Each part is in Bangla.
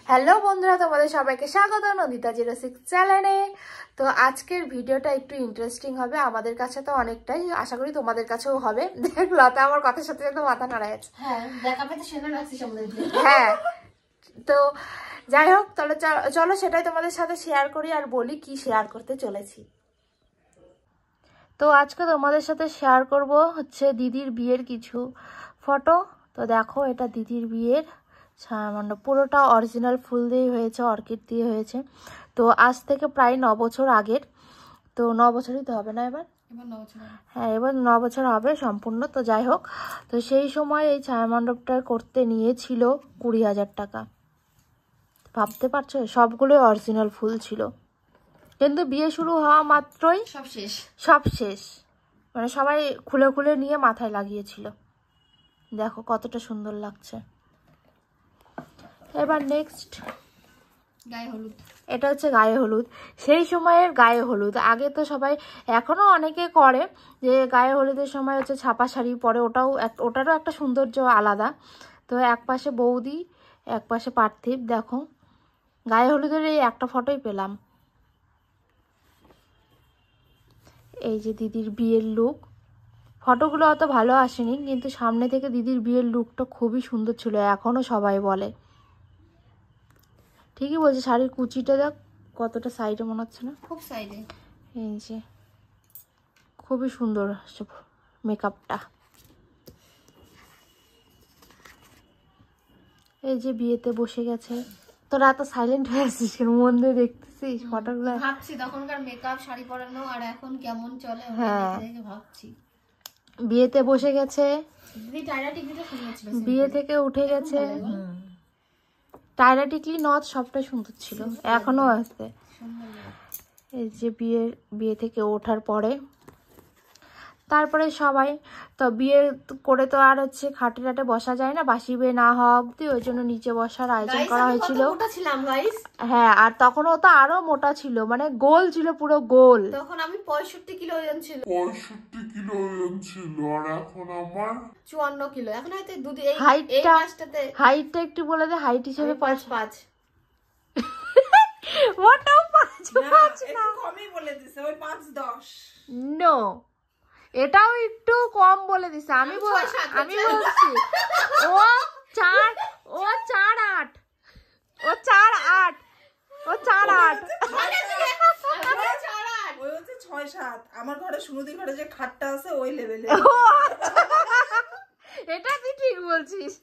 হ্যালো বন্ধুরা, তোমাদের সবাইকে স্বাগত নন্দিতা 06 চ্যানেলে। তো আজকের ভিডিওটা একটু ইন্টারেস্টিং হবে, আমাদের কাছে তো অনেকটাই, আশা করি তোমাদের কাছেও হবে। দেখ লতা আমার কথার সাথে একদম মাথা নাড়ায় আছে। হ্যাঁ, তো যাই হোক, তাহলে চলো সেটাই তোমাদের সাথে শেয়ার করি আর বলি কি শেয়ার করতে চলেছি। তো আজকে তোমাদের সাথে শেয়ার করব হচ্ছে দিদির বিয়ের কিছু ফটো। তো দেখো, এটা দিদির বিয়ের ছায়ামণ্ডপ, পুরোটা অরিজিনাল ফুল দিয়ে হয়েছে, অর্কিড দিয়ে হয়েছে। তো আজ থেকে প্রায় 9 বছর আগের। তো 9 বছরই তো হবে না এবার? হ্যাঁ, এবার 9 বছর হবে সম্পূর্ণ। তো যাই হোক, তো সেই সময় এই ছায়ামণ্ডপটা করতে নিয়েছিল 20,000 টাকা। ভাবতে পারছো, সবগুলো অরিজিনাল ফুল ছিল, কিন্তু বিয়ে শুরু হওয়া মাত্রই সব শেষ। মানে সবাই খুলে খুলে নিয়ে মাথায় লাগিয়েছিল। দেখো কতটা সুন্দর লাগছে। এবার নেক্সট গায়ে হলুদ। এটা হচ্ছে গায়ে হলুদ, সেই সময়ের গায়ে হলুদ। আগে তো সবাই, এখনো অনেকে করে, যে গায়ে হলুদের সময় হচ্ছে ছাপা শাড়ি পরে, ওটারও একটা সৌন্দর্য আলাদা। তো এক পাশে বৌদি, এক পাশে পার্থিব। দেখো গায়ে হলুদের এই একটা ফটোই পেলাম। এই যে দিদির বিয়ের লুক। ফটোগুলো অত ভালো আসেনি, কিন্তু সামনে থেকে দিদির বিয়ের লুকটা খুবই সুন্দর ছিল, এখনো সবাই বলে। ঠিকই বলছে, শাড়ির কুচিটা দেখ কতটা সাইডে মনে হচ্ছে না? খুব সাইডে। এই যে খুবই সুন্দর মেকআপটা। এই যে বিয়েতে বসে গেছে। তোরা এত সাইলেন্ট হয়ে আছিস, মন দিয়ে দেখতেছিস ফটোগুলো? ভাবছি তখনকার মেকআপ, শাড়ি পরানো আর এখন কেমন চলে। হ্যাঁ, ভাবছি বিয়েতে বসে গেছে, বিয়ে থেকে উঠে গেছে। টায়রা টিকলি নথ সবটাই সুন্দর ছিল, এখনো আছে। এই যে বিয়ে থেকে ওঠার পরে, তারপরে সবাই তো বিয়ে করে তো আর হচ্ছে খাটে টাটে বসা যায় না, বাসি বিয়ে না হওয়া অব্দি, ওই জন্য নিচে বসার আয়োজন করা হয়েছিল। হ্যাঁ, আর তখন ও তো আরো মোটা ছিল, মানে গোল ছিল, পুরো গোল। তখন আমি 65 কিলো ওজন ছিল। 65 কিলো ওজন ছিল, আর এখন আমার 54 কিলো। এখন হয়তো হাইটটা একটু বলে দে, হাইট হিসেবে 5'5". মোটাও 5'5" না, কমই বলে দিছে, ওই 5'10". নো, এটাও একটু কম বলে দিছে। আমি বলছি ও 4'8", ও 4'8", ও 4'8", ও 4'8". ওই হচ্ছে 6'7". আমার ঘরে সুনদি ঘরে যে খাটটা আছে ওই লেভেলে। এটা তুই ঠিক বলছিস।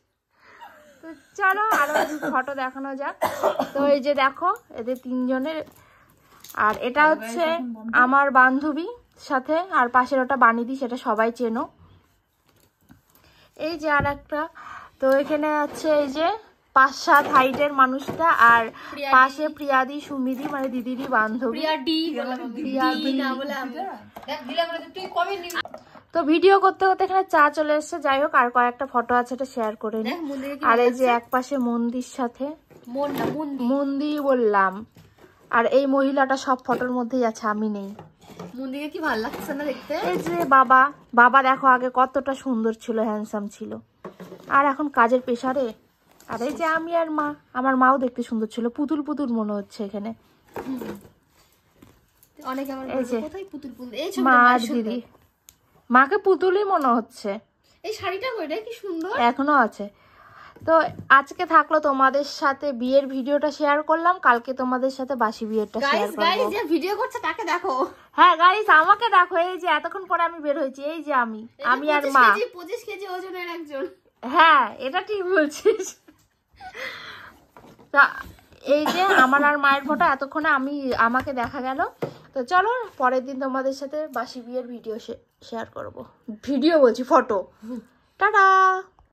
তো চলো আরো ফটো দেখানো যাক। তো এই যে দেখো, এদের 3 জনের। আর এটা হচ্ছে আমার বান্ধবী সাথে, আর পাশের ওটা বানিদি, সেটা সবাই চেনো। এই যে আর একটা, তো এখানে আছে এই যে 5'7" হাইটের মানুষটা, আর পাশে প্রিয়াদি সুমিদি, মানে দিদিরই বান্ধবী। তো ভিডিও করতে করতে এখানে চা চলে এসছে। যাই হোক, আর কয়েকটা ফটো আছে, এটা শেয়ার করে নি। আর এই যে এক পাশে মন্দির সাথে, মন্দির বললাম। আর এই মহিলাটা সব ফটোর মধ্যেই আছে, আমি নেই। মন্দিরে কি ভালো লাগছে না দেখতে? এই যে বাবা দেখো, আগে কতটা সুন্দর ছিল, হ্যান্ডসাম ছিল, আর এখন কাজের প্রেসারে। আর এই যে আমি আর মা, আমার মাও দেখতে সুন্দর ছিল, পুতুল পুতুল মনে হচ্ছে এখানে। অনেকে আমার কোথায় পুতুল পুতুল, এই মা আর দিদি, মাকে পুতুলই মনে হচ্ছে। এই শাড়িটা কইটা কি সুন্দর, এখনো আছে। তো আজকে থাকলো তোমাদের সাথে বিয়ের ভিডিওটা শেয়ার করলাম, কালকে তোমাদের সাথে বাসি বিয়েরটা শেয়ার করব। গাইস, যে ভিডিও করছে তাকে দেখো। হ্যাঁ গাইস, আমাকে দেখো। এই যে এতক্ষণ পরে আমি বের হয়েছি, এই যে আমি আর মা। 25 কেজি ওজনের একজন। হ্যাঁ, এটা ঠিক বলছিস। তা এই যে আমার আর মায়ের ফটো, এতক্ষণে আমাকে দেখা গেল। তো চলো পরের দিন তোমাদের সাথে বাসি বিয়ের ভিডিও শেয়ার করব। ভিডিও বলছি, ফটো। টাটা।